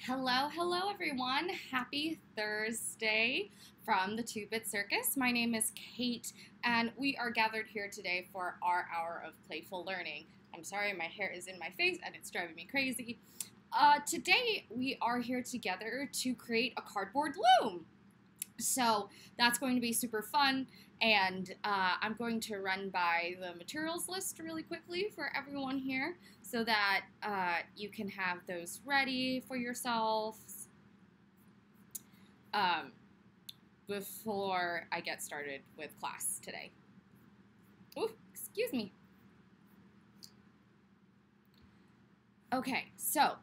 Hello everyone. Happy Thursday from the Two-Bit Circus. My name is Kate, and we are gathered here today for our hour of playful learning. I'm sorry, my hair is in my face and it's driving me crazy. Today we are here together to create a cardboard loom. So that's going to be super fun, and I'm going to run by the materials list really quickly for everyone here so that you can have those ready for yourselves before I get started with class today. Oh, excuse me. Okay, so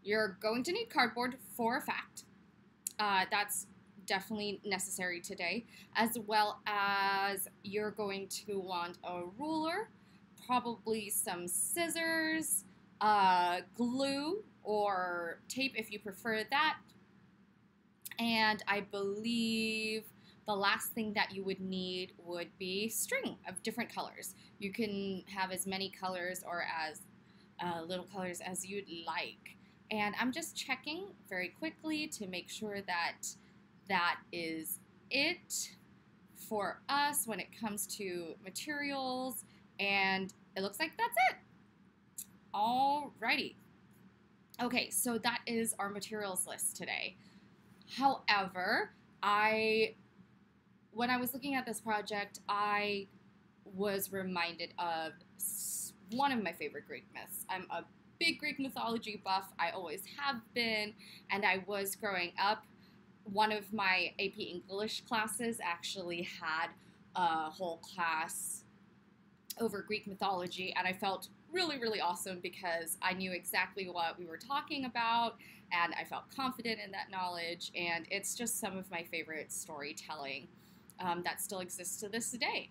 you're going to need cardboard for a fact. That's definitely necessary today, as well as you're going to want a ruler, probably some scissors, glue or tape if you prefer that, and I believe the last thing that you would need would be string of different colors. You can have as many colors or as little colors as you'd like. And I'm just checking very quickly to make sure that that is it for us when it comes to materials, and it looks like that's it. Alrighty. Okay, so that is our materials list today. However, when I was looking at this project, I was reminded of one of my favorite Greek myths. I'm a big Greek mythology buff. I always have been, and I was growing up. One of my AP English classes actually had a whole class over Greek mythology, and I felt really, really awesome because I knew exactly what we were talking about, and I felt confident in that knowledge, and it's just some of my favorite storytelling that still exists to this day.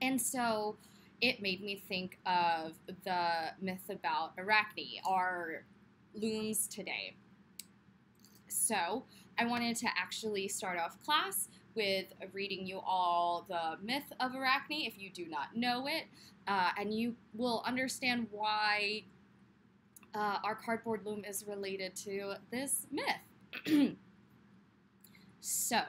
And so it made me think of the myth about Arachne, our looms today. So I wanted to actually start off class with reading you all the myth of Arachne if you do not know it, and you will understand why our cardboard loom is related to this myth. So,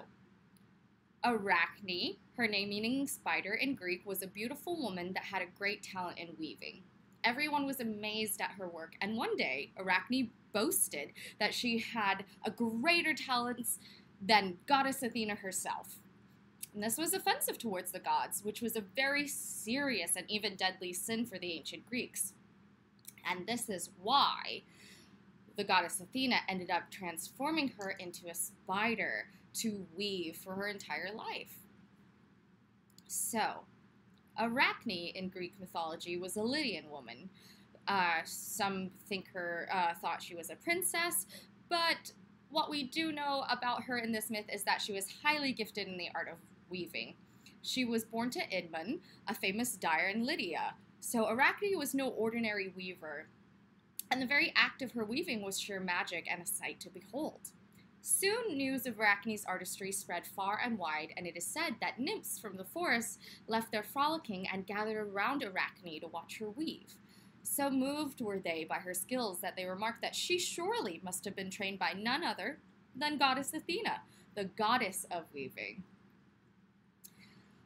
Arachne, her name meaning spider in Greek, was a beautiful woman that had a great talent in weaving. Everyone was amazed at her work, and one day, Arachne boasted that she had a greater talent than goddess Athena herself. And this was offensive towards the gods, which was a very serious and even deadly sin for the ancient Greeks. And this is why the goddess Athena ended up transforming her into a spider to weave for her entire life. So, Arachne in Greek mythology was a Lydian woman. Some think her thought she was a princess, but what we do know about her in this myth is that she was highly gifted in the art of weaving. She was born to Idmon, a famous dyer in Lydia. So Arachne was no ordinary weaver, and the very act of her weaving was sheer magic and a sight to behold. Soon news of Arachne's artistry spread far and wide, and it is said that nymphs from the forest left their frolicking and gathered around Arachne to watch her weave. So moved were they by her skills that they remarked that she surely must have been trained by none other than goddess Athena, the goddess of weaving.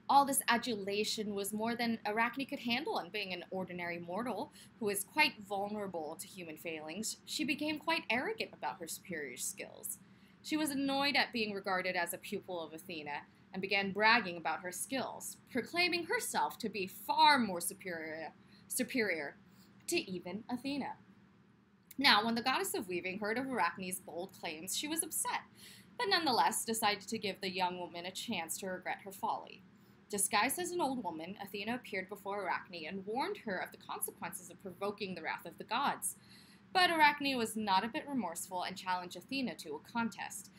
All this adulation was more than Arachne could handle, and being an ordinary mortal who is quite vulnerable to human failings, she became quite arrogant about her superior skills. She was annoyed at being regarded as a pupil of Athena and began bragging about her skills, proclaiming herself to be far more superior to even Athena. Now, when the goddess of weaving heard of Arachne's bold claims, she was upset, but nonetheless decided to give the young woman a chance to regret her folly. Disguised as an old woman, Athena appeared before Arachne and warned her of the consequences of provoking the wrath of the gods. But Arachne was not a bit remorseful and challenged Athena to a contest,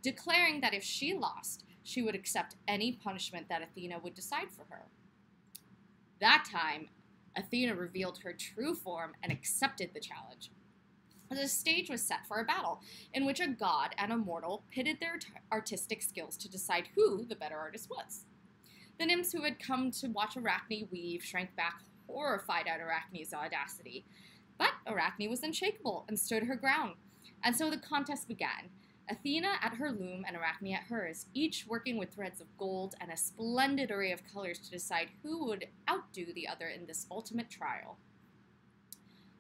declaring that if she lost, she would accept any punishment that Athena would decide for her. That time, Athena revealed her true form and accepted the challenge. The stage was set for a battle, in which a god and a mortal pitted their artistic skills to decide who the better artist was. The nymphs who had come to watch Arachne weave shrank back horrified at Arachne's audacity. But Arachne was unshakable and stood her ground. And so the contest began. Athena at her loom and Arachne at hers, each working with threads of gold and a splendid array of colors to decide who would outdo the other in this ultimate trial.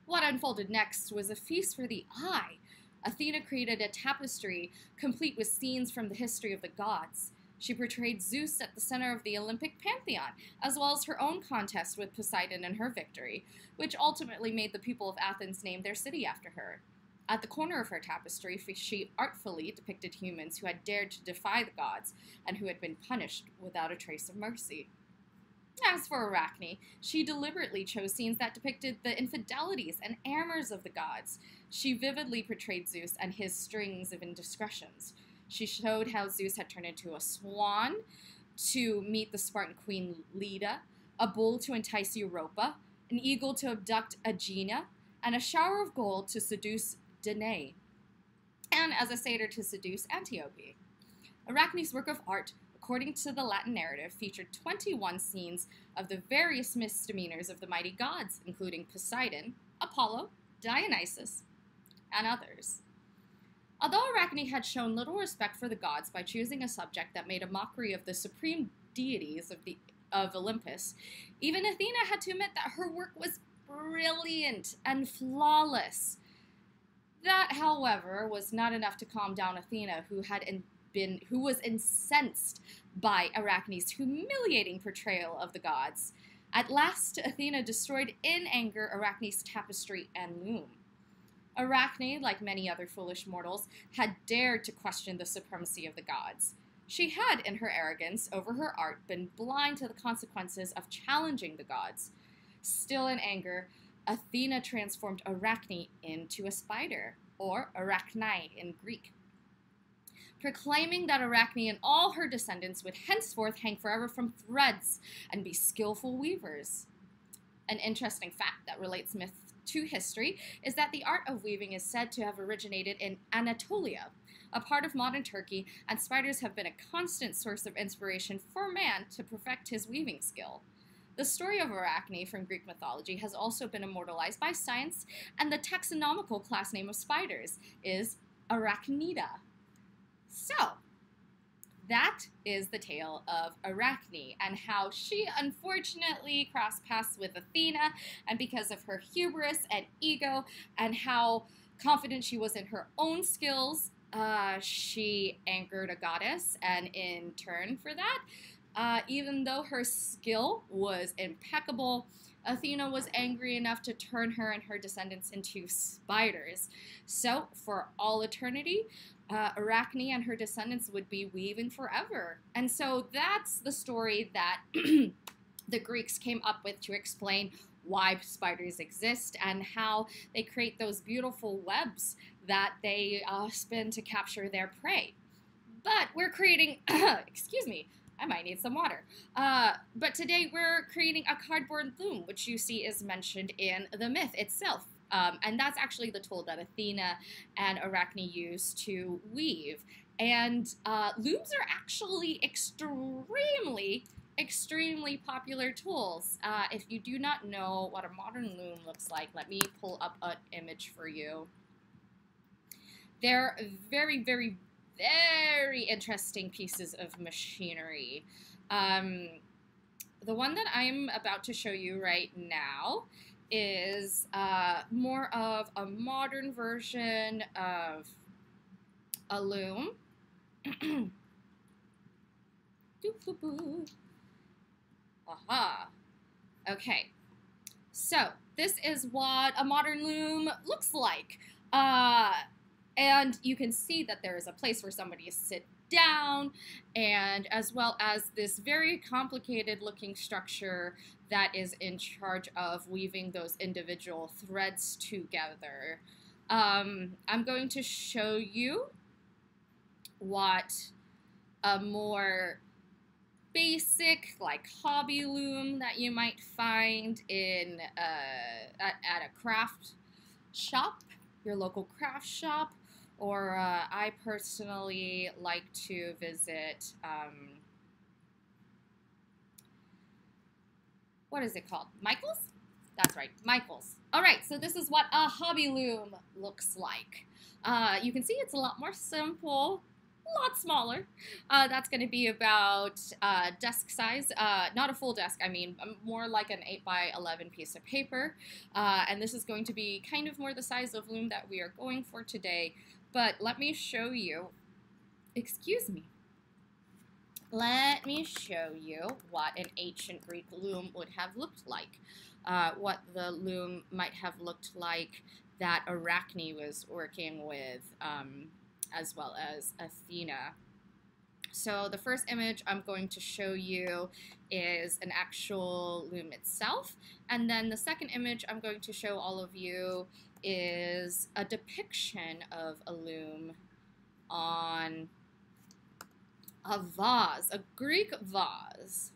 What unfolded next was a feast for the eye. Athena created a tapestry complete with scenes from the history of the gods. She portrayed Zeus at the center of the Olympic pantheon, as well as her own contest with Poseidon and her victory, which ultimately made the people of Athens name their city after her. At the corner of her tapestry, she artfully depicted humans who had dared to defy the gods and who had been punished without a trace of mercy. As for Arachne, she deliberately chose scenes that depicted the infidelities and errors of the gods. She vividly portrayed Zeus and his strings of indiscretions. She showed how Zeus had turned into a swan to meet the Spartan queen Leda, a bull to entice Europa, an eagle to abduct Aegina, and a shower of gold to seduce Danae, and as a satyr to seduce Antiope. Arachne's work of art, according to the Latin narrative, featured 21 scenes of the various misdemeanors of the mighty gods, including Poseidon, Apollo, Dionysus, and others. Although Arachne had shown little respect for the gods by choosing a subject that made a mockery of the supreme deities of Olympus, even Athena had to admit that her work was brilliant and flawless. That, however, was not enough to calm down Athena, who was incensed by Arachne's humiliating portrayal of the gods. At last, Athena destroyed in anger Arachne's tapestry and loom. Arachne, like many other foolish mortals, had dared to question the supremacy of the gods. She had, in her arrogance over her art, been blind to the consequences of challenging the gods. Still in anger, Athena transformed Arachne into a spider, or Arachne in Greek, proclaiming that Arachne and all her descendants would henceforth hang forever from threads and be skillful weavers. An interesting fact that relates myth to history is that the art of weaving is said to have originated in Anatolia, a part of modern Turkey, and spiders have been a constant source of inspiration for man to perfect his weaving skill. The story of Arachne from Greek mythology has also been immortalized by science, and the taxonomical class name of spiders is Arachnida. So, that is the tale of Arachne and how she unfortunately crossed paths with Athena, and because of her hubris and ego and how confident she was in her own skills, she angered a goddess, and in turn for that, even though her skill was impeccable, Athena was angry enough to turn her and her descendants into spiders. So, for all eternity, Arachne and her descendants would be weaving forever. And so that's the story that the Greeks came up with to explain why spiders exist and how they create those beautiful webs that they spin to capture their prey. But we're creating, excuse me, I might need some water. But today we're creating a cardboard loom, which you see is mentioned in the myth itself. And that's actually the tool that Athena and Arachne used to weave. And looms are actually extremely popular tools. If you do not know what a modern loom looks like, let me pull up an image for you. They're very, very, very interesting pieces of machinery. The one that I'm about to show you right now is more of a modern version of a loom. Aha. Okay. So, this is what a modern loom looks like. And you can see that there is a place for somebody to sit down, and as well as this very complicated looking structure that is in charge of weaving those individual threads together. I'm going to show you what a more basic, like, hobby loom that you might find in at a craft shop, your local craft shop, or I personally like to visit, what is it called? Michael's? That's right, Michael's. All right. right, so this is what a hobby loom looks like. You can see it's a lot more simple, a lot smaller. That's going to be about desk size, not a full desk, I mean more like an 8 by 11 piece of paper. And this is going to be kind of more the size of loom that we are going for today. But let me show you, excuse me. Let me show you what an ancient Greek loom would have looked like. What the loom might have looked like that Arachne was working with, as well as Athena. So the first image I'm going to show you is an actual loom itself. And then the second image I'm going to show all of you is a depiction of a loom on a vase, a Greek vase.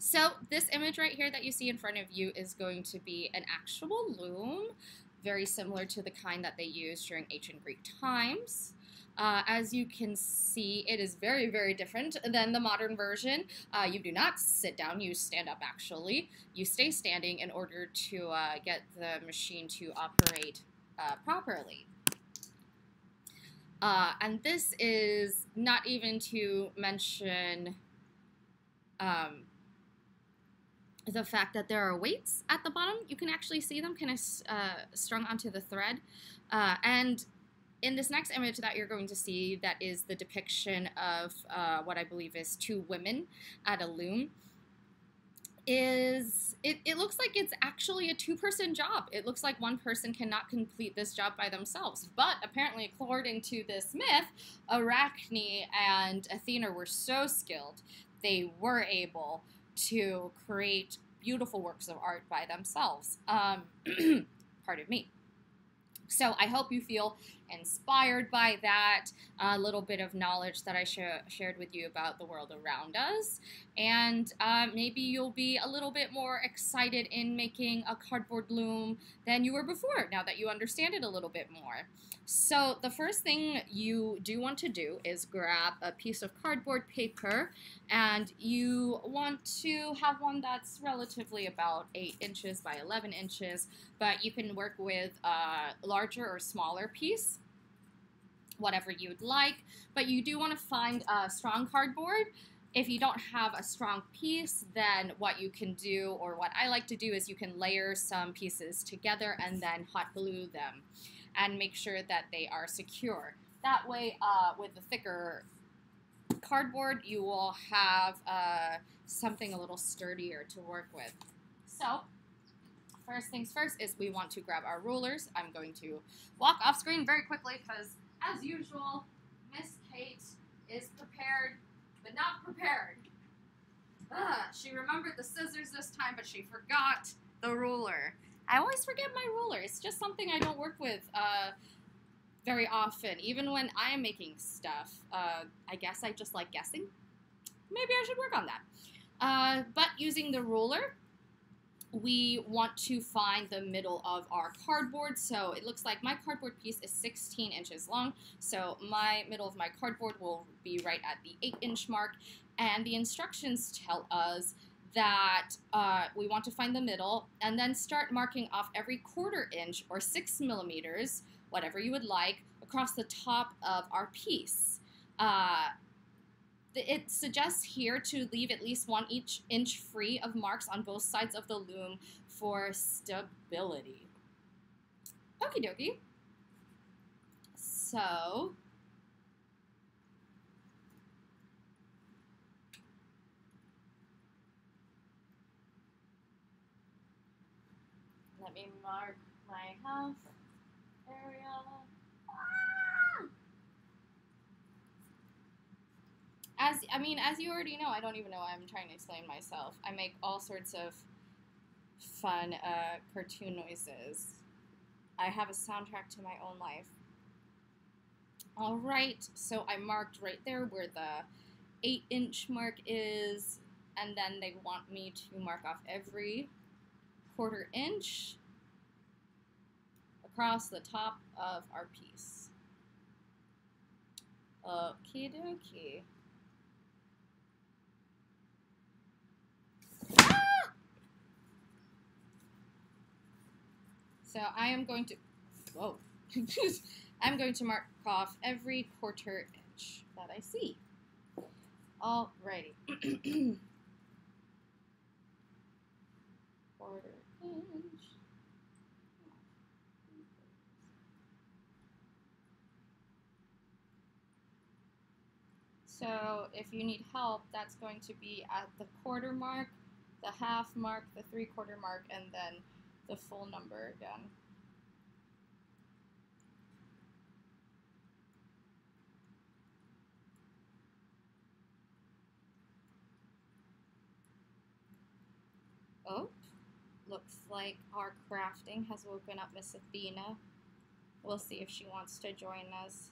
So this image right here that you see in front of you is going to be an actual loom, very similar to the kind that they used during ancient Greek times. As you can see, it is very, very different than the modern version. You do not sit down, you stand up actually. You stay standing in order to get the machine to operate properly. And this is not even to mention the fact that there are weights at the bottom. You can actually see them kind of strung onto the thread. And in this next image that you're going to see, that is the depiction of what I believe is 2 women at a loom. It looks like it's actually a 2-person job. It looks like one person cannot complete this job by themselves. But apparently, according to this myth, Arachne and Athena were so skilled, they were able to create beautiful works of art by themselves. Pardon me. So I hope you feel inspired by that little bit of knowledge that I shared with you about the world around us. And maybe you'll be a little bit more excited in making a cardboard loom than you were before, now that you understand it a little bit more. So the first thing you do want to do is grab a piece of cardboard paper, and you want to have one that's relatively about 8 inches by 11 inches, but you can work with a larger or smaller piece, whatever you'd like. But you do want to find a strong cardboard. If you don't have a strong piece, then what you can do, or what I like to do, is you can layer some pieces together and then hot glue them and make sure that they are secure. That way, with the thicker cardboard, you will have something a little sturdier to work with. So, first things first is we want to grab our rulers. I'm going to walk off screen very quickly because, as usual, Miss Kate is prepared, but not prepared. She remembered the scissors this time, but she forgot the ruler. I always forget my ruler. It's just something I don't work with very often, even when I am making stuff. I guess I just like guessing. Maybe I should work on that. But using the ruler, we want to find the middle of our cardboard. So it looks like my cardboard piece is 16 inches long. So my middle of my cardboard will be right at the 8-inch mark. And the instructions tell us that we want to find the middle and then start marking off every 1/4 inch or 6 millimeters, whatever you would like, across the top of our piece. It suggests here to leave at least 1 inch free of marks on both sides of the loom for stability. Okie dokie. So, let me mark my half area. As you already know, I don't even know why I'm trying to explain myself. I make all sorts of fun cartoon noises. I have a soundtrack to my own life. All right, so I marked right there where the 8-inch mark is, and then they want me to mark off every 1/4 inch across the top of our piece. Okie dokie. So I am going to, whoa, I'm going to mark off every quarter inch that I see. Alrighty. Quarter inch. So if you need help, that's going to be at the quarter mark, the half mark, the 3/4 mark, and then the full number again. Oh, looks like our crafting has woken up Miss Athena. We'll see if she wants to join us.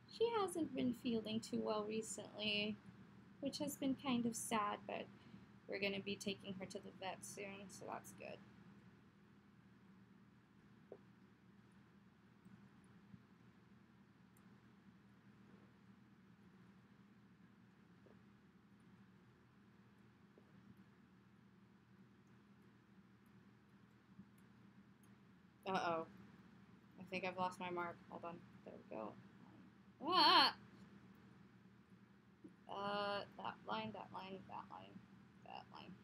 She hasn't been feeling too well recently, which has been kind of sad, but we're going to be taking her to the vet soon, so that's good. Uh-oh. I think I've lost my mark. Hold on. There we go. Ah! That line, that line, that line, that line.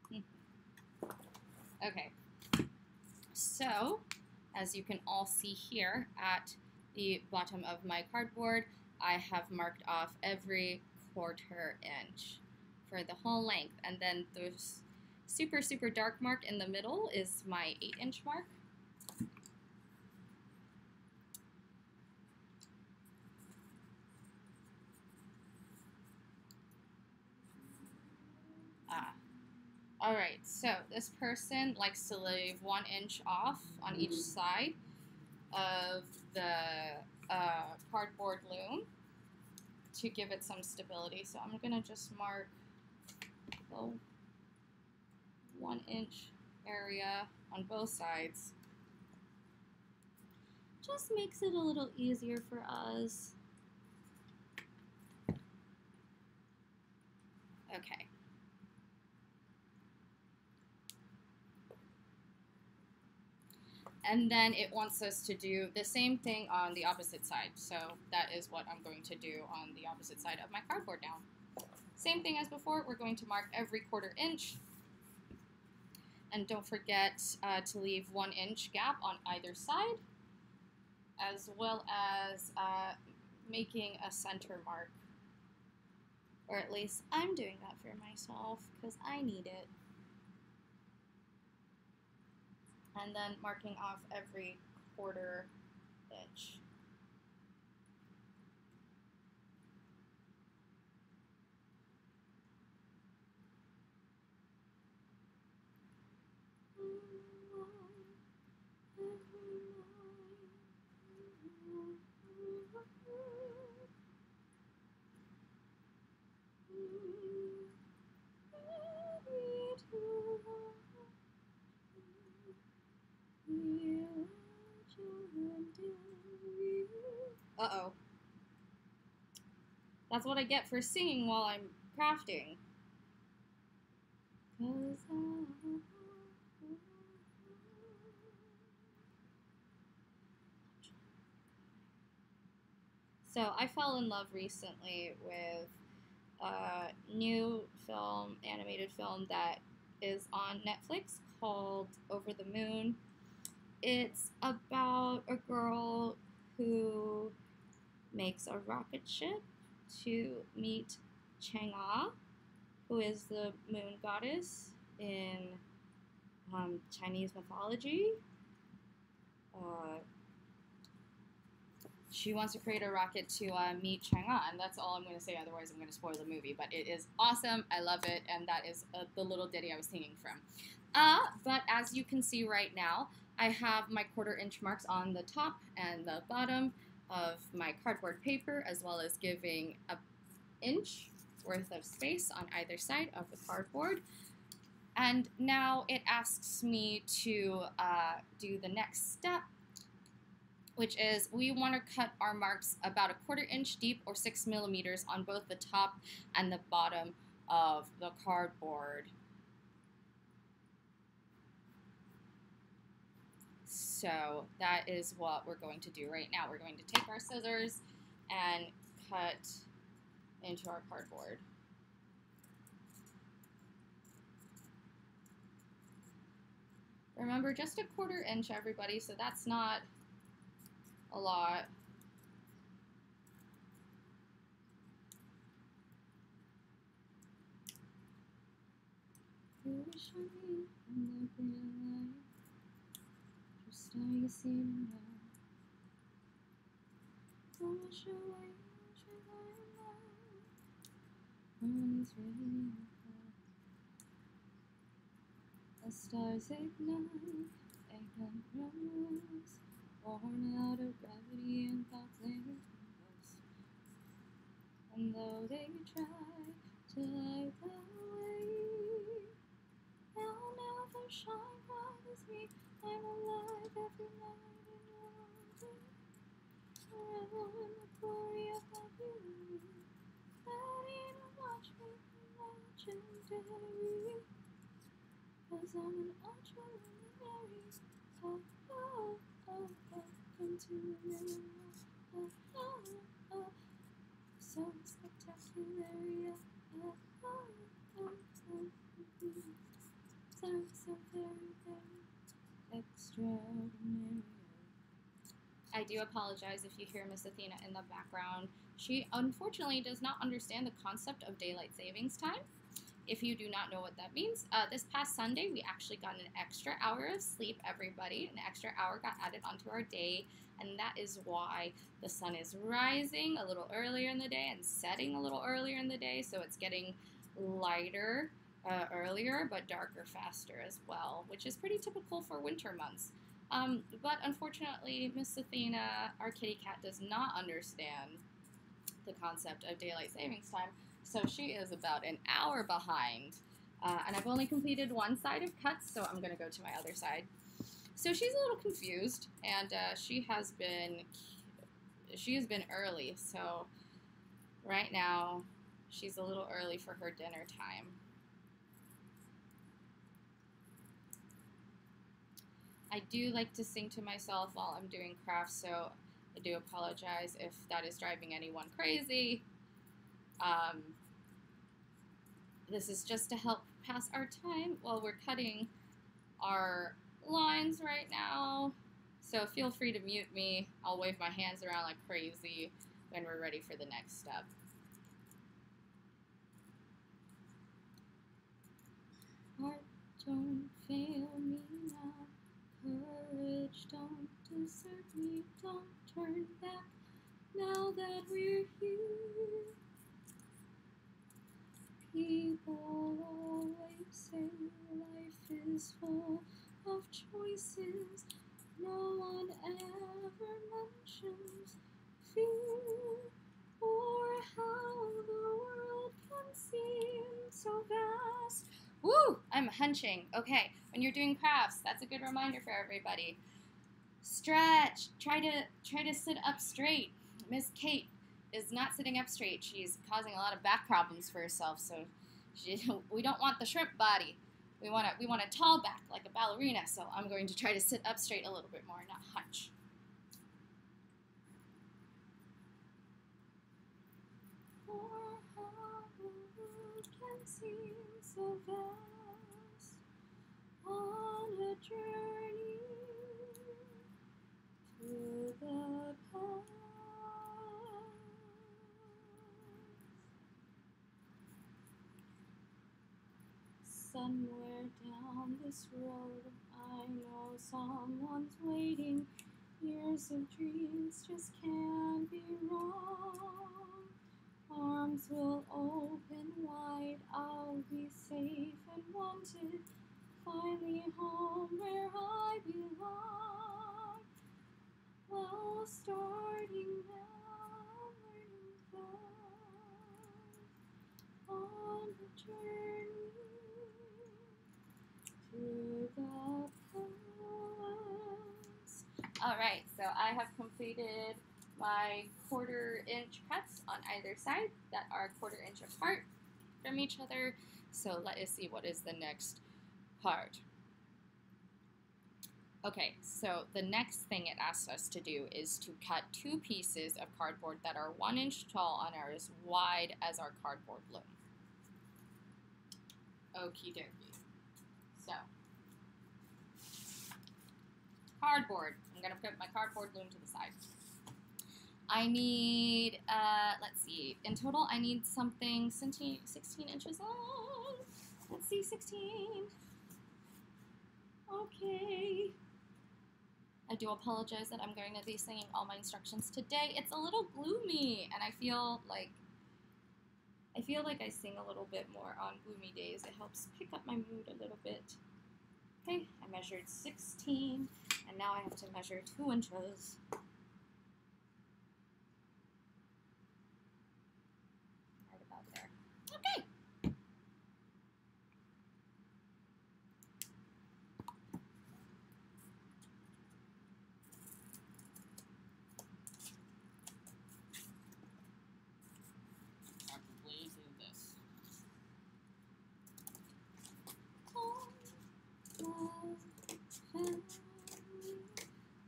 Okay. Okay. So, as you can all see here at the bottom of my cardboard, I have marked off every quarter inch for the whole length, and then those super, super dark mark in the middle is my 8-inch mark. Alright, so this person likes to leave 1 inch off on each side of the cardboard loom to give it some stability. So I'm going to just mark the 1 inch area on both sides. Just makes it a little easier for us. Okay. And then it wants us to do the same thing on the opposite side. So that is what I'm going to do on the opposite side of my cardboard now. Same thing as before, we're going to mark every quarter inch. And don't forget to leave 1 inch gap on either side, as well as making a center mark. Or at least I'm doing that for myself because I need it. And then marking off every quarter inch. Uh-oh. That's what I get for singing while I'm crafting. So I fell in love recently with a new film, animated film that is on Netflix called Over the Moon. It's about a girl who makes a rocket ship to meet Chang'e, who is the moon goddess in Chinese mythology. She wants to create a rocket to meet Chang'e, and that's all I'm going to say, otherwise I'm going to spoil the movie. But it is awesome, I love it, and that is the little ditty I was singing from. But as you can see right now, I have my quarter inch marks on the top and the bottom of my cardboard paper, as well as giving an inch worth of space on either side of the cardboard. And now it asks me to do the next step, which is we want to cut our marks about 1/4 inch deep or 6 millimeters on both the top and the bottom of the cardboard. So that is what we're going to do right now. We're going to take our scissors and cut into our cardboard. Remember, just 1/4 inch, everybody, so that's not a lot. The stars ignite, rose, born out of gravity and thoughts impulse. And though they try to hide the way, they'll never shine bright as me. I'm alive every night and all day, forever in the glory of my beauty. Ready to watch me legendary, 'cause I'm an ultra-luminary. Oh, oh, oh, welcome to the oh, oh, oh, so spectacular. Oh, oh, oh, oh, so very, very extraordinary. I do apologize if you hear Miss Athena in the background. She unfortunately does not understand the concept of daylight savings time. If you do not know what that means, this past Sunday we actually got an extra hour of sleep, everybody. An extra hour got added onto our day, and that is why the sun is rising a little earlier in the day and setting a little earlier in the day, so it's getting lighter earlier but darker faster as well, which is pretty typical for winter months. But unfortunately, Miss Athena, our kitty cat, does not understand the concept of daylight savings time, so she is about an hour behind. And I've only completed one side of cuts, so I'm going to go to my other side. So she's a little confused, and she has been early, so right now she's a little early for her dinner time. I do like to sing to myself while I'm doing crafts, so I do apologize if that is driving anyone crazy. This is just to help pass our time while we're cutting our lines right now. So feel free to mute me. I'll wave my hands around like crazy when we're ready for the next step. Heart, don't fail me now. Courage, don't desert me. Don't turn back now that we're here. People always say life is full of choices. No one ever mentions fear or how the world can seem so vast. Woo! I'm hunching. Okay, when you're doing crafts, that's a good reminder for everybody. Stretch. Try to sit up straight. Miss Kate is not sitting up straight. She's causing a lot of back problems for herself, so we don't want the shrimp body. We want a tall back like a ballerina, so I'm going to try to sit up straight a little bit more, not hunch. For how the world can seem so vast on a journey to the past. Somewhere down this road, I know someone's waiting. Years of dreams just can't be wrong. Arms will open wide, I'll be safe and wanted. Finally home where I belong. Well, starting now, learning fast on the journey to the past. All right, so I have completed my 1/4 inch cuts on either side that are 1/4 inch apart from each other. So let us see what is the next part. Okay, so the next thing it asks us to do is to cut 2 pieces of cardboard that are 1 inch tall and are as wide as our cardboard loom. Okie dokie. So, cardboard. I'm going to put my cardboard loom to the side. I need, let's see, in total I need something 16 inches long. Let's see, 16. Okay. I do apologize that I'm going to be singing all my instructions today. It's a little gloomy, and I feel like I sing a little bit more on gloomy days. It helps pick up my mood a little bit. Okay, I measured 16, and now I have to measure 2 inches. Right about there. Okay.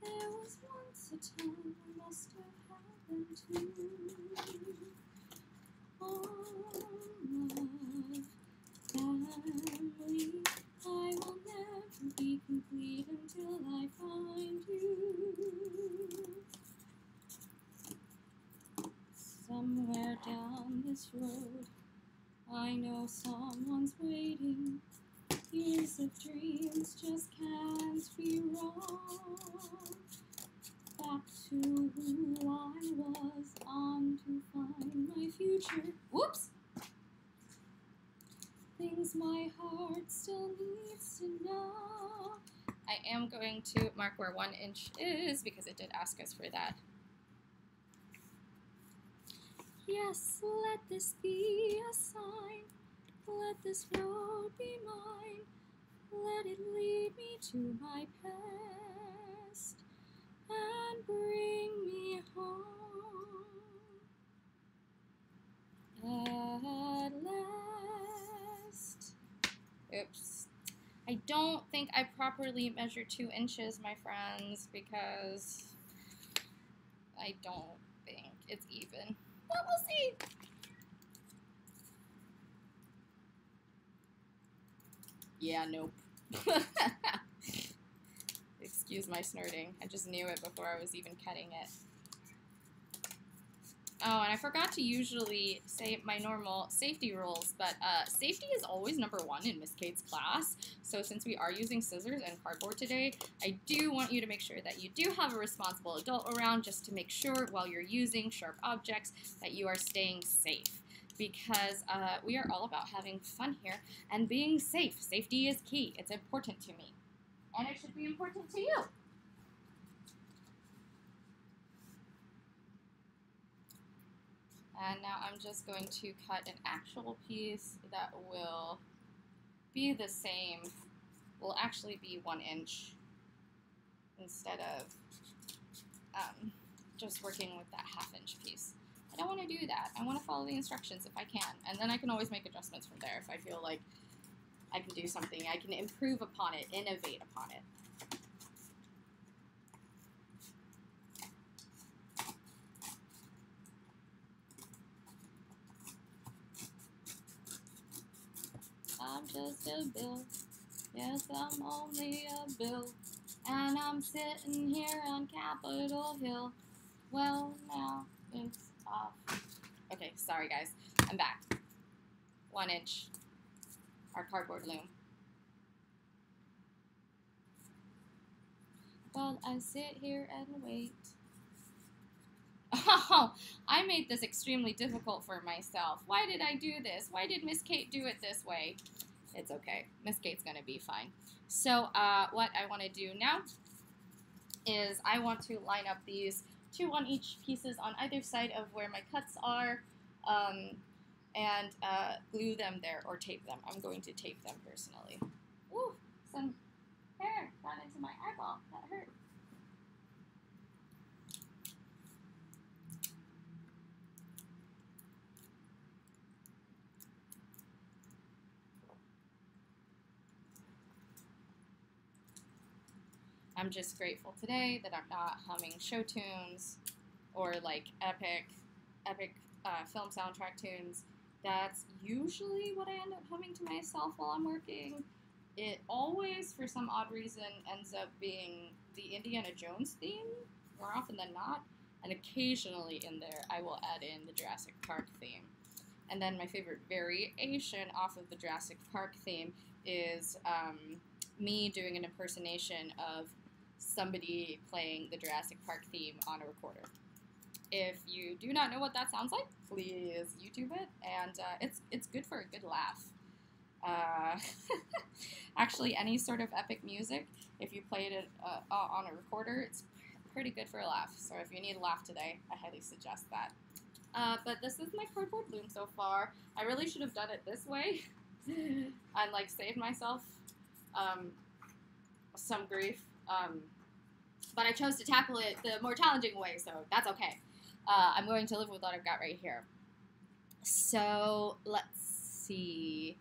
There was once a time I must have happened to. All love, family, I will never be complete until I find you. Somewhere down this road, I know someone's waiting. Years of dreams just can't be wrong. Back to who I was, on to find my future. Whoops! Things my heart still needs to know. I am going to mark where 1 inch is because it did ask us for that. Yes, let this be a sign. Let this road be mine. Let it lead me to my past and bring me home at last. Oops. I don't think I properly measured 2 inches, my friends, because I don't think it's even. But we'll see. Yeah, nope. Excuse my snorting. I just knew it before I was even cutting it. Oh, and I forgot to usually say my normal safety rules, but safety is always #1 in Miss Kate's class. So since we are using scissors and cardboard today, I do want you to make sure that you do have a responsible adult around just to make sure while you're using sharp objects that you are staying safe. Because we are all about having fun here and being safe. Safety is key. It's important to me. And it should be important to you. And now I'm just going to cut an actual piece that will be the same, will actually be 1 inch instead of just working with that 1/2 inch piece. I don't want to do that. I want to follow the instructions if I can. And then I can always make adjustments from there if I feel like I can do something. I can improve upon it, innovate upon it. I'm just a bill. Yes, I'm only a bill. And I'm sitting here on Capitol Hill. Well, now it's off. Okay, sorry guys. I'm back. 1 inch. Our cardboard loom. While I sit here and wait. Oh, I made this extremely difficult for myself. Why did I do this? Why did Miss Kate do it this way? It's okay. Miss Kate's gonna be fine. So what I want to do now is I want to line up these 2 on each pieces on either side of where my cuts are and glue them there or tape them. I'm going to tape them personally. Ooh, some hair got into my eyeball. That hurt. I'm just grateful today that I'm not humming show tunes or like epic film soundtrack tunes. That's usually what I end up humming to myself while I'm working. It always, for some odd reason, ends up being the Indiana Jones theme, more often than not, and occasionally in there I will add in the Jurassic Park theme. And then my favorite variation off of the Jurassic Park theme is me doing an impersonation of somebody playing the Jurassic Park theme on a recorder. If you do not know what that sounds like, please YouTube it, and it's good for a good laugh. Actually, any sort of epic music, if you played it on a recorder, it's pretty good for a laugh. So if you need a laugh today, I highly suggest that. But this is my cardboard loom so far. I really should have done it this way and like saved myself some grief. But I chose to tackle it the more challenging way, so that's okay. I'm going to live with what I've got right here. So let's see.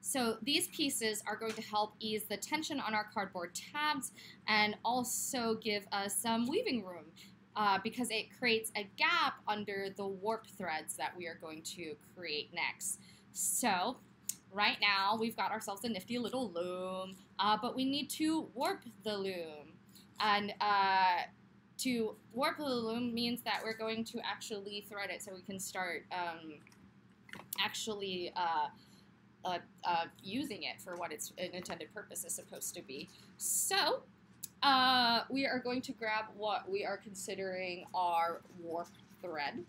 So these pieces are going to help ease the tension on our cardboard tabs and also give us some weaving room because it creates a gap under the warp threads that we are going to create next. So right now we've got ourselves a nifty little loom, but we need to warp the loom. And to warp the loom means that we're going to actually thread it so we can start using it for what its intended purpose is supposed to be. So we are going to grab what we are considering our warp thread.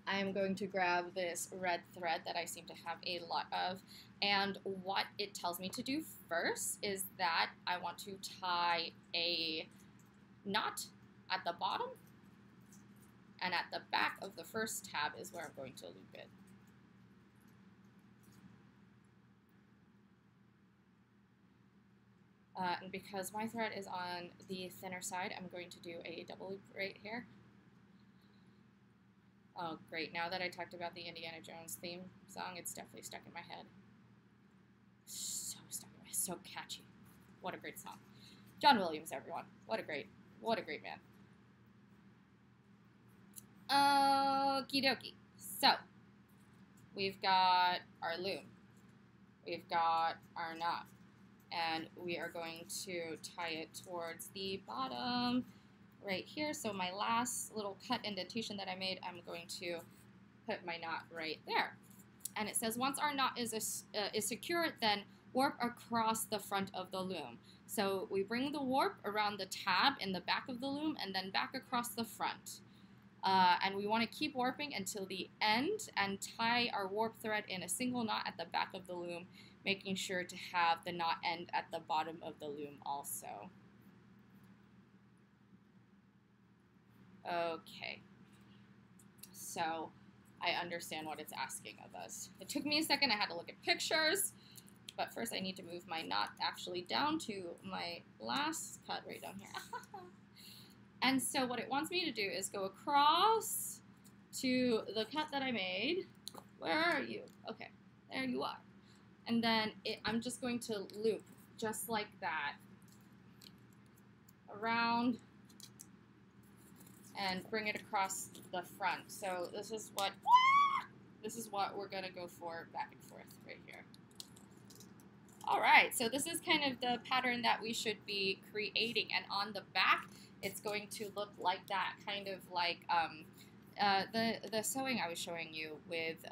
I am going to grab this red thread that I seem to have a lot of, and what it tells me to do first is that I want to tie a knot at the bottom, and at the back of the first tab is where I'm going to loop it. And because my thread is on the thinner side, I'm going to do a double loop right here. Oh, great. Now that I talked about the Indiana Jones theme song, it's definitely stuck in my head. So stuck in my head. So catchy. What a great song. John Williams, everyone. What a great man. Okie dokie. So, we've got our loom. We've got our knot. And we are going to tie it towards the bottom right here. So my last little cut indentation that I made, I'm going to put my knot right there. And it says once our knot is secure, then warp across the front of the loom. So we bring the warp around the tab in the back of the loom and then back across the front. And we want to keep warping until the end and tie our warp thread in a single knot at the back of the loom, making sure to have the knot end at the bottom of the loom also. Okay, so I understand what it's asking of us. It took me a second, I had to look at pictures, but first I need to move my knot actually down to my last cut right down here. And so what it wants me to do is go across to the cut that I made. Where are you? Okay, there you are. And then I'm just going to loop just like that around and bring it across the front. So this is what we're gonna go for back and forth right here. All right, so this is kind of the pattern that we should be creating, and on the back it's going to look like that, kind of like the sewing I was showing you with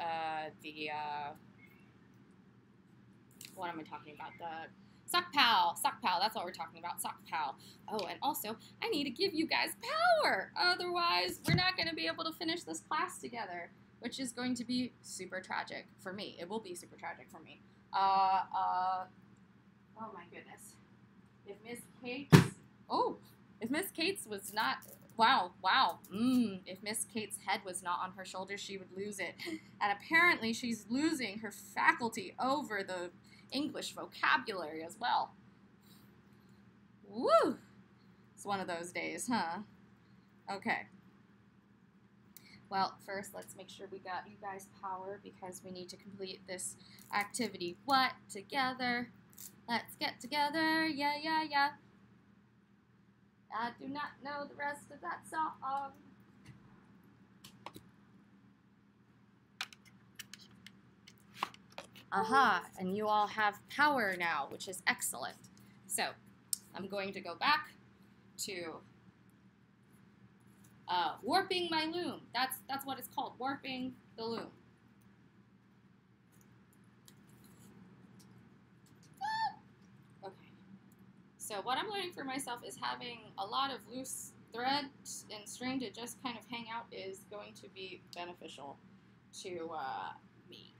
what am I talking about? The sock pal, that's what we're talking about, sock pal. Oh, and also, I need to give you guys power, otherwise we're not going to be able to finish this class together, which is going to be super tragic for me. It will be super tragic for me. Oh my goodness. If Miss Kate's was not, if Miss Kate's head was not on her shoulders, she would lose it. And apparently she's losing her faculty over the English vocabulary as well. Woo! It's one of those days, huh? Okay. Well, first let's make sure we got you guys power because we need to complete this activity what together. Let's get together, yeah, yeah, yeah. I do not know the rest of that song. Aha, and you all have power now, which is excellent. So, I'm going to go back to warping my loom. That's what it's called, warping the loom. Okay. So what I'm learning for myself is having a lot of loose thread and string to just kind of hang out is going to be beneficial to me.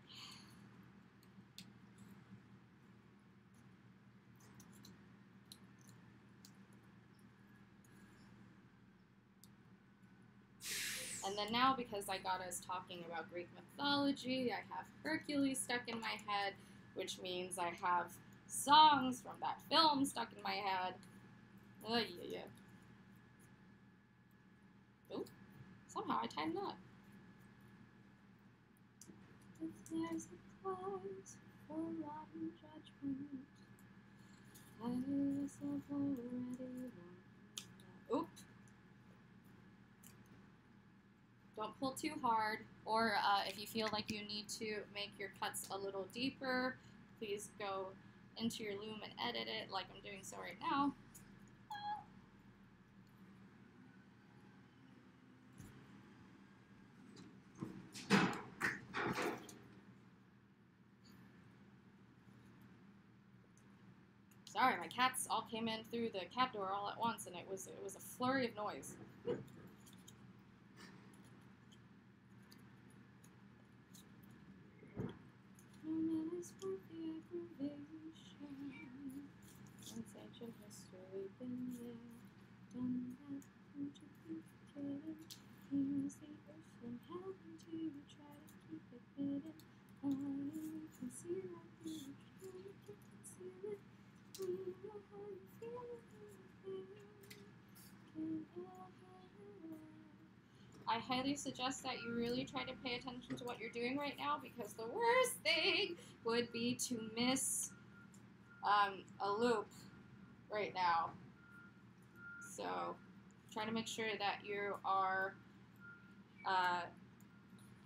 And then now, because I got us talking about Greek mythology, I have Hercules stuck in my head, which means I have songs from that film stuck in my head. Oh, yeah. Oh, somehow I tied it up. If there's a cause for rotten judgment, I myself already won. Oop. Don't pull too hard, or if you feel like you need to make your cuts a little deeper, please go into your loom and edit it like I'm doing so right now. Sorry, my cats all came in through the cat door all at once, and it was a flurry of noise. Since ancient history been there, done that, don't you think you get it? Here's the earth from heaven to you, try to keep it hidden. You can see right through it, try to conceal it. We know how you feel, I highly suggest that you really try to pay attention to what you're doing right now, because the worst thing would be to miss a loop right now. So try to make sure that you are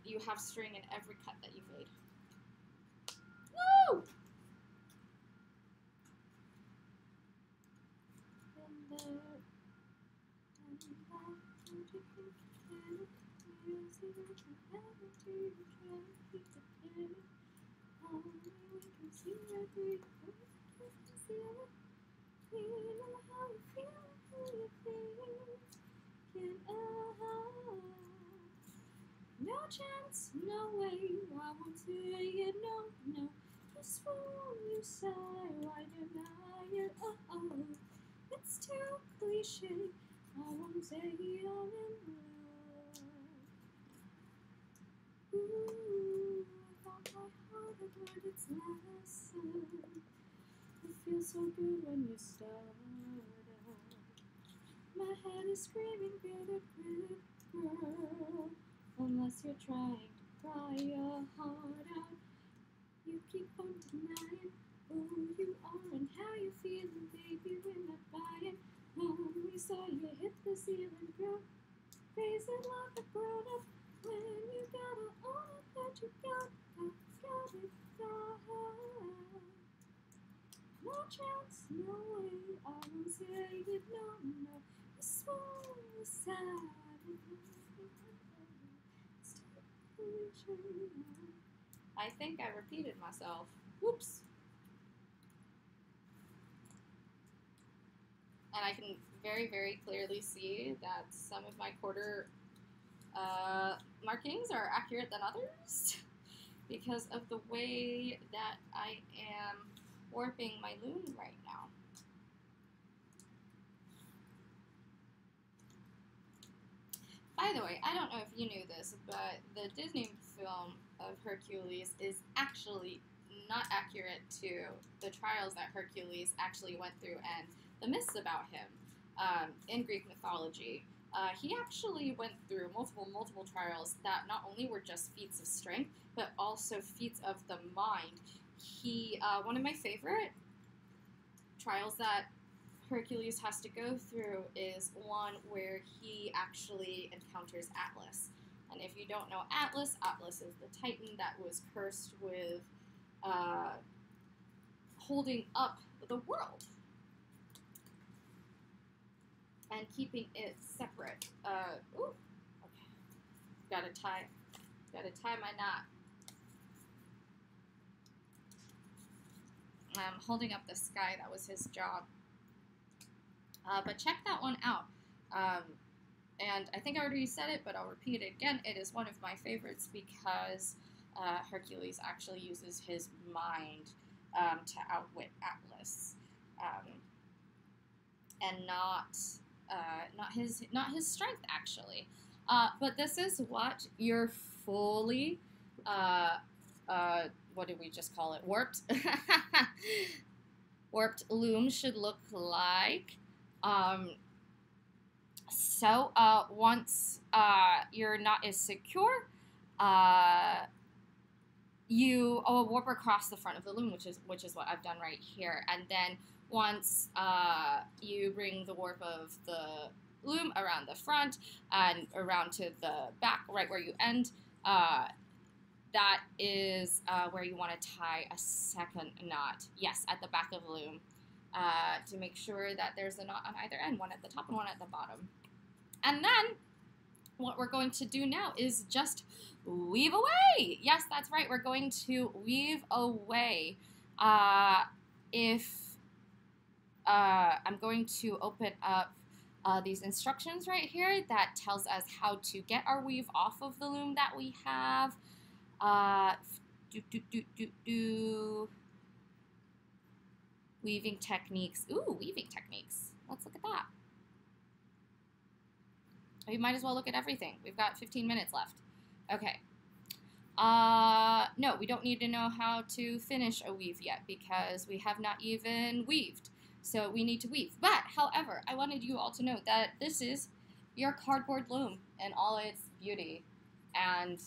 you have string in every cut that you've made. Woo! No chance, no way, I won't say it, no. Just fool you sigh, why deny it, it's too cliche, I won't say I'm in love. Ooh, I thought my heart had learned its lesson. It feels so good when you start out. My head is screaming, get it, girl. Unless you're trying to cry your heart out, you keep on denying who you are and how you're feeling, baby. We're not buying. We saw you hit the ceiling, girl. Face it like a grown up when you gotta own it that you got it. No chance, no way, I won't say it, no. The small side. I think I repeated myself. Whoops. And I can very, very clearly see that some of my quarter markings are accurate than others because of the way that I am warping my loom right now. By the way, I don't know if you knew this, but the Disney film of Hercules is actually not accurate to the trials that Hercules actually went through and the myths about him in Greek mythology. He actually went through multiple trials that not only were just feats of strength, but also feats of the mind. He, one of my favorite trials that Hercules has to go through is one where he actually encounters Atlas. And if you don't know Atlas, Atlas is the Titan that was cursed with holding up the world and keeping it separate. Ooh, okay. Gotta tie my knot. I'm holding up the sky. That was his job. But check that one out. And I think I already said it, but I'll repeat it again. It is one of my favorites because Hercules actually uses his mind to outwit Atlas, and not his strength actually. But this is what your fully what did we just call it? Warped warped loom should look like. So once your knot is secure, you warp across the front of the loom, which is what I've done right here. And then once you bring the warp of the loom around the front and around to the back, right where you end, that is where you want to tie a second knot. Yes, at the back of the loom, to make sure that there's a knot on either end, one at the top and one at the bottom. And then what we're going to do now is just weave away. Yes, that's right. We're going to weave away. I'm going to open up these instructions right here that tells us how to get our weave off of the loom that we have. Weaving techniques. Ooh, weaving techniques. Let's look at that. You might as well look at everything. We've got 15 minutes left. Okay. No, we don't need to know how to finish a weave yet because we have not even weaved. So we need to weave. But, however, I wanted you all to know that this is your cardboard loom in all its beauty and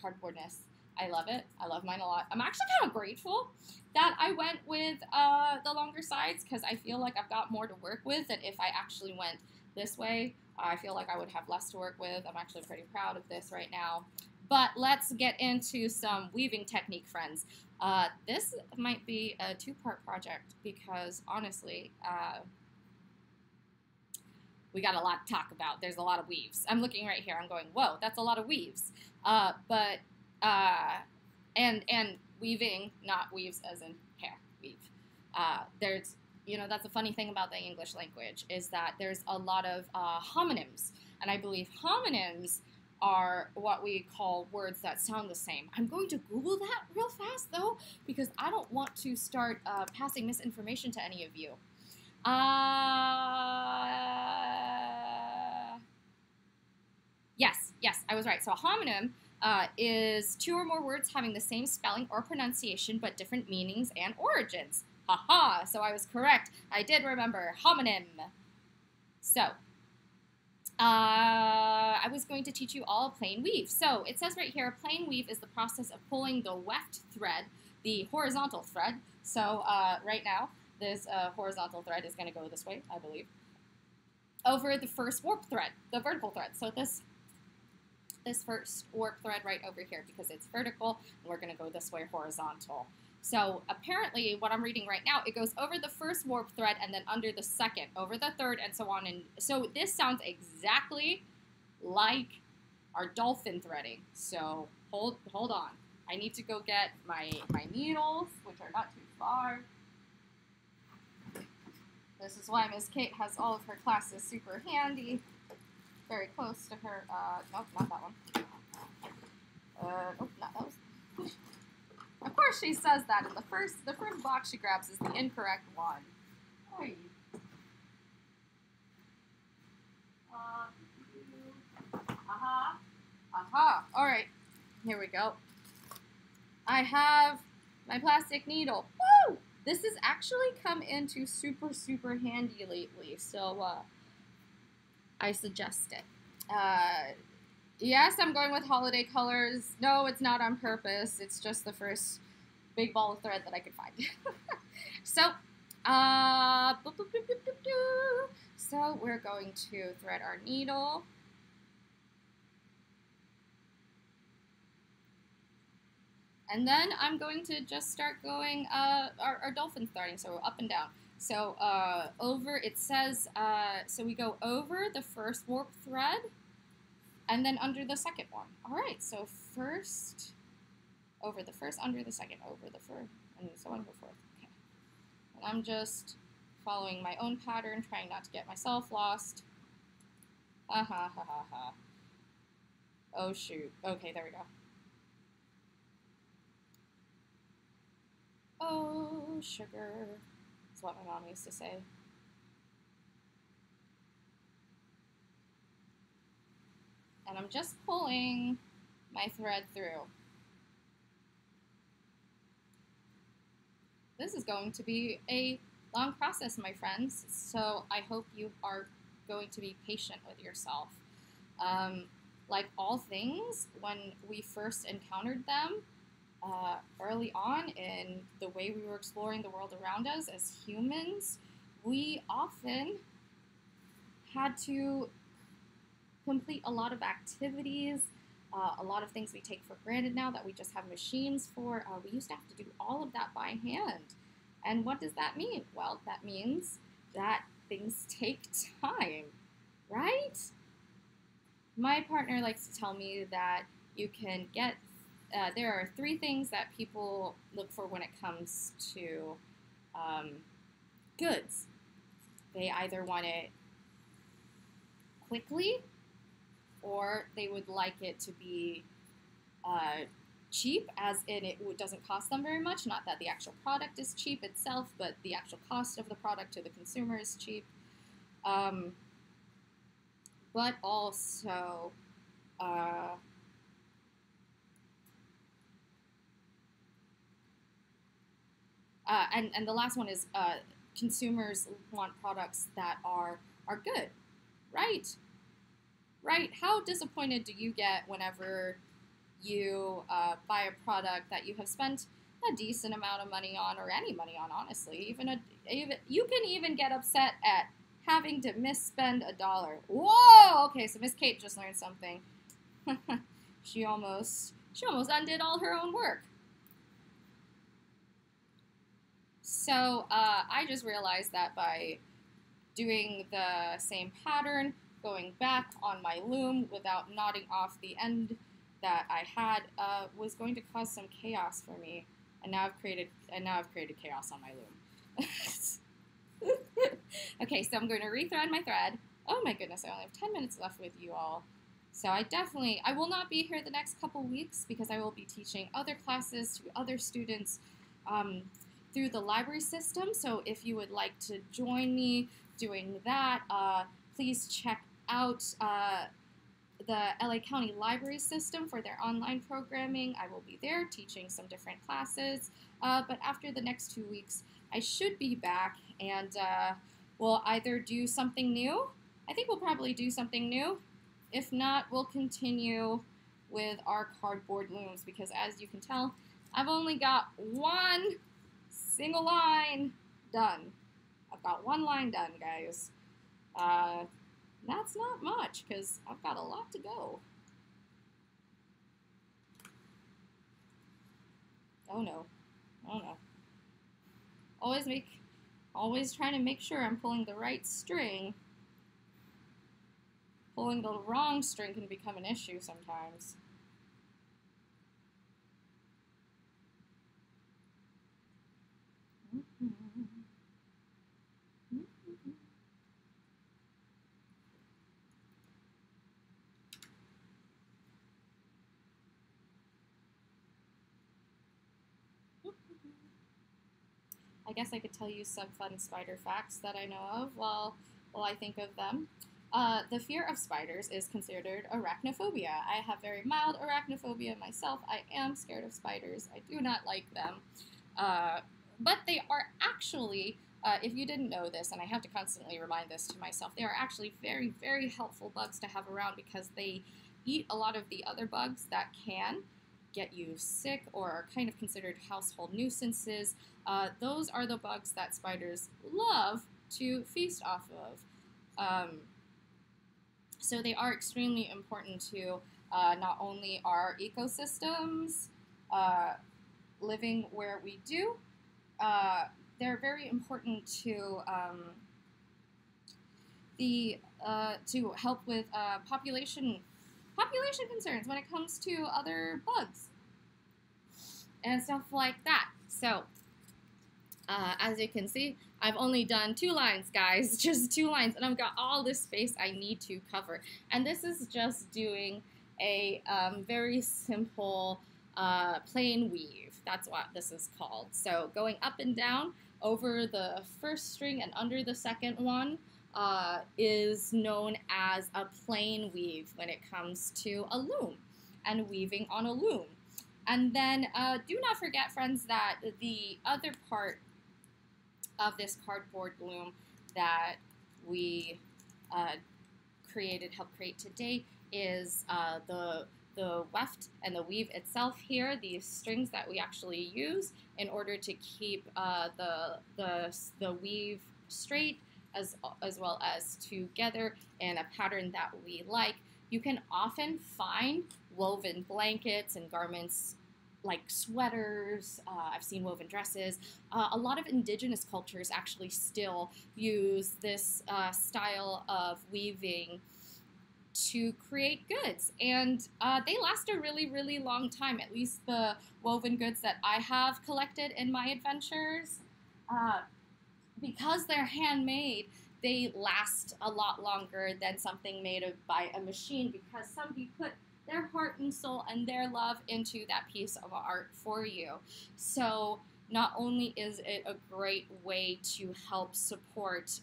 cardboardness. I love it. I love mine a lot. I'm actually kind of grateful that I went with the longer sides because I feel like I've got more to work with than if I actually went this way. I feel like I would have less to work with. I'm actually pretty proud of this right now. But let's get into some weaving technique, friends. This might be a two-part project because, honestly, we got a lot to talk about. There's a lot of weaves. I'm looking right here. I'm going, whoa, that's a lot of weaves. And weaving, not weaves as in hair, weave. There's, that's a funny thing about the English language is that there's a lot of homonyms. And I believe homonyms are what we call words that sound the same. I'm going to Google that real fast, though, because I don't want to start passing misinformation to any of you. Yes, I was right. So a homonym is two or more words having the same spelling or pronunciation but different meanings and origins. Haha, so I was correct. I did remember homonym. So, I was going to teach you all a plain weave. So, it says right here, a plain weave is the process of pulling the weft thread, the horizontal thread. So, right now, this horizontal thread is going to go this way, I believe, over the first warp thread, the vertical thread. So, this first warp thread right over here because it's vertical, and we're going to go this way horizontal. So apparently what I'm reading right now, it goes over the first warp thread and then under the second, over the third, and so on. And so this sounds exactly like our dolphin threading. So hold on. I need to go get my needles, which are not too far. This is why Miss Kate has all of her classes super handy. Very close to her. Nope, not that one. Nope, not those. Of course she says that, and the first box she grabs is the incorrect one. Hey. Alright, here we go. I have my plastic needle. Woo! This has actually come into super, super handy lately, so I suggest it. Yes, I'm going with holiday colors. No, it's not on purpose. It's just the first big ball of thread that I could find. So, Boop, boop, boop, boop, boop, boop. So we're going to thread our needle. And then I'm going to just start going our dolphin threading, so up and down. So over, it says, so we go over the first warp thread, and then under the second one. All right, so first, over the first, under the second, over the first, and so on and so forth. Okay. And I'm just following my own pattern, trying not to get myself lost. Ha ha ha ha ha. Oh shoot. Okay, there we go. Oh, sugar. That's what my mom used to say. And I'm just pulling my thread through. This is going to be a long process, my friends, so I hope you are going to be patient with yourself. Like all things, when we first encountered them, early on in the way we were exploring the world around us as humans, we often had to complete a lot of activities, a lot of things we take for granted now that we just have machines for. We used to have to do all of that by hand. And what does that mean? Well, that means that things take time, right? My partner likes to tell me that you can get there are 3 things that people look for when it comes to goods. They either want it quickly, or they would like it to be cheap, as in it doesn't cost them very much. Not that the actual product is cheap itself, but the actual cost of the product to the consumer is cheap. But also, and the last one is consumers want products that are good, right? Right? How disappointed do you get whenever you buy a product that you have spent a decent amount of money on, or any money on, honestly? Even you can even get upset at having to misspend $1. Whoa! Okay, so Miss Kate just learned something. she almost undid all her own work. So I just realized that by doing the same pattern, going back on my loom without knotting off the end that I had, was going to cause some chaos for me. And now I've created chaos on my loom. Okay, so I'm going to rethread my thread. Oh my goodness, I only have 10 minutes left with you all. So I will not be here the next couple weeks because I will be teaching other classes to other students through the library system. So if you would like to join me doing that, please check out the LA County Library System for their online programming. I will be there teaching some different classes. But after the next 2 weeks, I should be back, and we'll either do something new. I think we'll probably do something new. If not, we'll continue with our cardboard looms, because as you can tell, I've only got one single line done. I've got one line done, guys. That's not much, because I've got a lot to go. Oh no. Oh no. Always trying to make sure I'm pulling the right string. Pulling the wrong string can become an issue sometimes. I guess I could tell you some fun spider facts that I know of while I think of them. The fear of spiders is considered arachnophobia. I have very mild arachnophobia myself. I am scared of spiders. I do not like them. But they are actually, if you didn't know this, and I have to constantly remind this to myself, they are actually very, very helpful bugs to have around, because they eat a lot of the other bugs that can get you sick or are kind of considered household nuisances, those are the bugs that spiders love to feast off of. So they are extremely important to not only our ecosystems, living where we do, they're very important to to help with population concerns when it comes to other bugs and stuff like that. So, as you can see, I've only done 2 lines, guys, just 2 lines, and I've got all this space I need to cover. And this is just doing a very simple plain weave. That's what this is called. So going up and down over the first string and under the second one is known as a plain weave when it comes to a loom and weaving on a loom. And then do not forget, friends, that the other part of this cardboard loom that we helped create today is the weft and the weave itself here, these strings that we actually use in order to keep the weave straight as well as together in a pattern that we like. You can often find woven blankets and garments like sweaters. I've seen woven dresses. A lot of indigenous cultures actually still use this style of weaving to create goods, and they last a really, really long time, at least the woven goods that I have collected in my adventures. Because they're handmade, they last a lot longer than something made by a machine, because somebody put their heart and soul and their love into that piece of art for you. So not only is it a great way to help support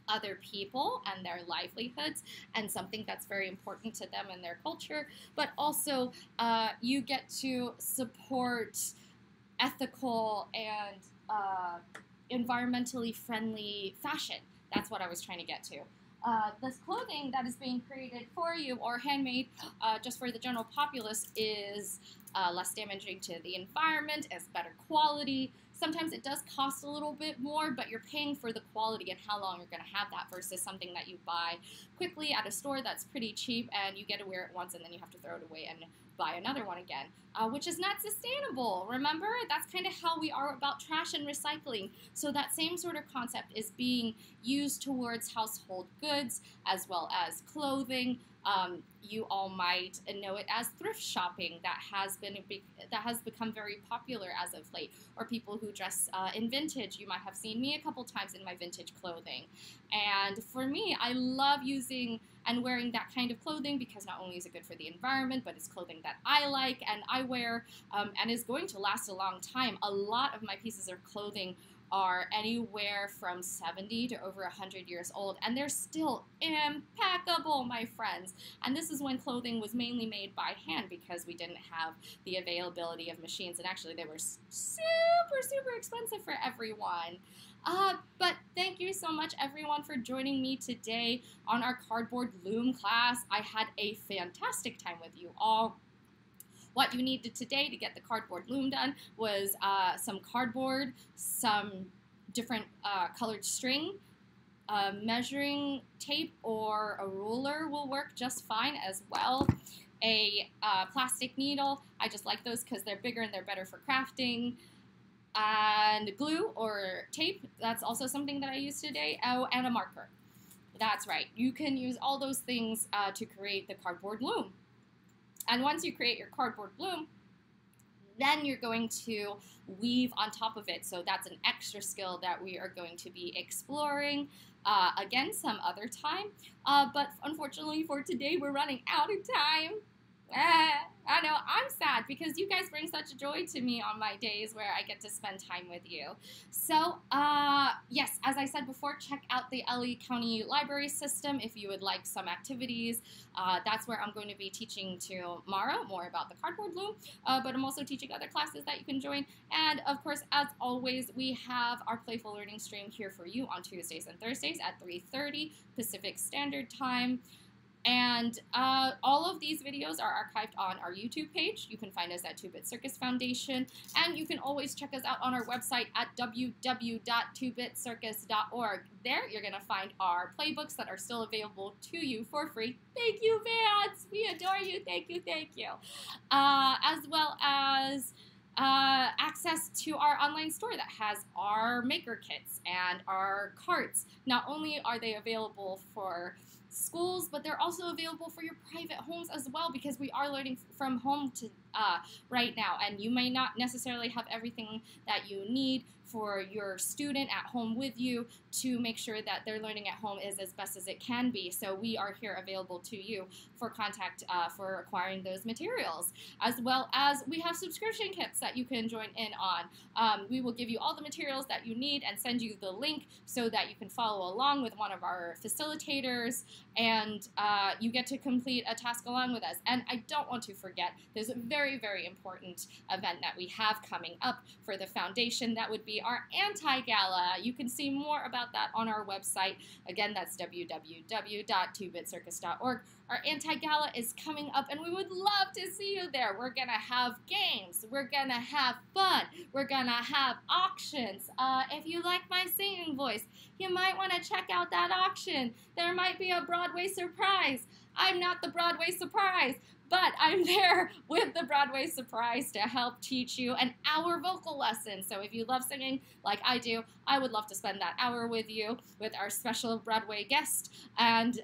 other people and their livelihoods and something that's very important to them and their culture, but also you get to support ethical and environmentally friendly fashion. That's what I was trying to get to. This clothing that is being created for you or handmade just for the general populace is less damaging to the environment, is better quality. Sometimes it does cost a little bit more, but you're paying for the quality and how long you're going to have that versus something that you buy quickly at a store that's pretty cheap and you get to wear it once and then you have to throw it away and buy another one again, which is not sustainable. Remember, that's kind of how we are about trash and recycling. So that same sort of concept is being used towards household goods as well as clothing. You all might know it as thrift shopping. That has become very popular as of late. Or people who dress in vintage. You might have seen me a couple times in my vintage clothing. And for me, I love using and wearing that kind of clothing because not only is it good for the environment, but it's clothing that I like and I wear and is going to last a long time. A lot of my pieces of clothing are anywhere from 70 to over 100 years old, and they're still impeccable, my friends. And this is when clothing was mainly made by hand because we didn't have the availability of machines, and actually they were super, super expensive for everyone. But thank you so much, everyone, for joining me today on our Cardboard Loom class. I had a fantastic time with you all. What you needed today to get the cardboard loom done was some cardboard, some different colored string, measuring tape or a ruler will work just fine as well. A plastic needle, I just like those because they're bigger and they're better for crafting. And glue or tape, that's also something that I used today. Oh, and a marker. That's right, you can use all those things to create the cardboard loom. And once you create your cardboard loom, then you're going to weave on top of it. So that's an extra skill that we are going to be exploring again some other time. But unfortunately for today, we're running out of time. I know, I'm sad because you guys bring such joy to me on my days where I get to spend time with you. So, yes, as I said before, check out the LA County Library System if you would like some activities. That's where I'm going to be teaching tomorrow more about the cardboard loom, but I'm also teaching other classes that you can join. And, of course, as always, we have our Playful Learning stream here for you on Tuesdays and Thursdays at 3:30 Pacific Standard Time. And all of these videos are archived on our YouTube page. You can find us at 2-Bit Circus Foundation, and you can always check us out on our website at www.2bitcircus.org. There you're going to find our playbooks that are still available to you for free. Thank you, fans! We adore you. Thank you, thank you. As well as access to our online store that has our maker kits and our carts. Not only are they available for schools, but they're also available for your private homes as well, because we are learning from home right now, and you may not necessarily have everything that you need for your student at home with you to make sure that their learning at home is as best as it can be. So we are here available to you for contact for acquiring those materials, as well as we have subscription kits that you can join in on. We will give you all the materials that you need and send you the link so that you can follow along with one of our facilitators, and you get to complete a task along with us. And I don't want to forget, there's a very, very important event that we have coming up for the foundation. That would be our anti-gala. You can see more about that on our website. Again, that's www.2bitcircus.org. Our anti-gala is coming up, and we would love to see you there. We're going to have games. We're going to have fun. We're going to have auctions. If you like my singing voice, you might want to check out that auction. There might be a Broadway surprise. I'm not the Broadway surprise, but I'm there with the Broadway surprise to help teach you an hour vocal lesson. So if you love singing like I do, I would love to spend that hour with you with our special Broadway guest. And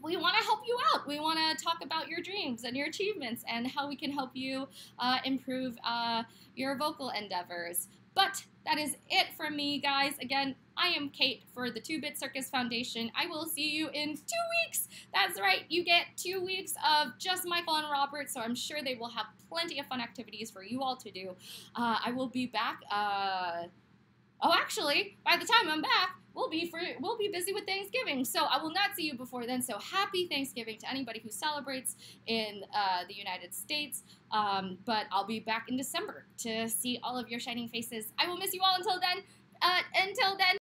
we want to help you out. We want to talk about your dreams and your achievements and how we can help you improve your vocal endeavors. But that is it from me, guys. Again, I am Kate for the 2-Bit Circus Foundation. I will see you in 2 weeks. That's right, you get 2 weeks of just Michael and Robert, so I'm sure they will have plenty of fun activities for you all to do. I will be back. Actually, by the time I'm back, we'll be busy with Thanksgiving, so I will not see you before then. So happy Thanksgiving to anybody who celebrates in the United States. But I'll be back in December to see all of your shining faces. I will miss you all until then.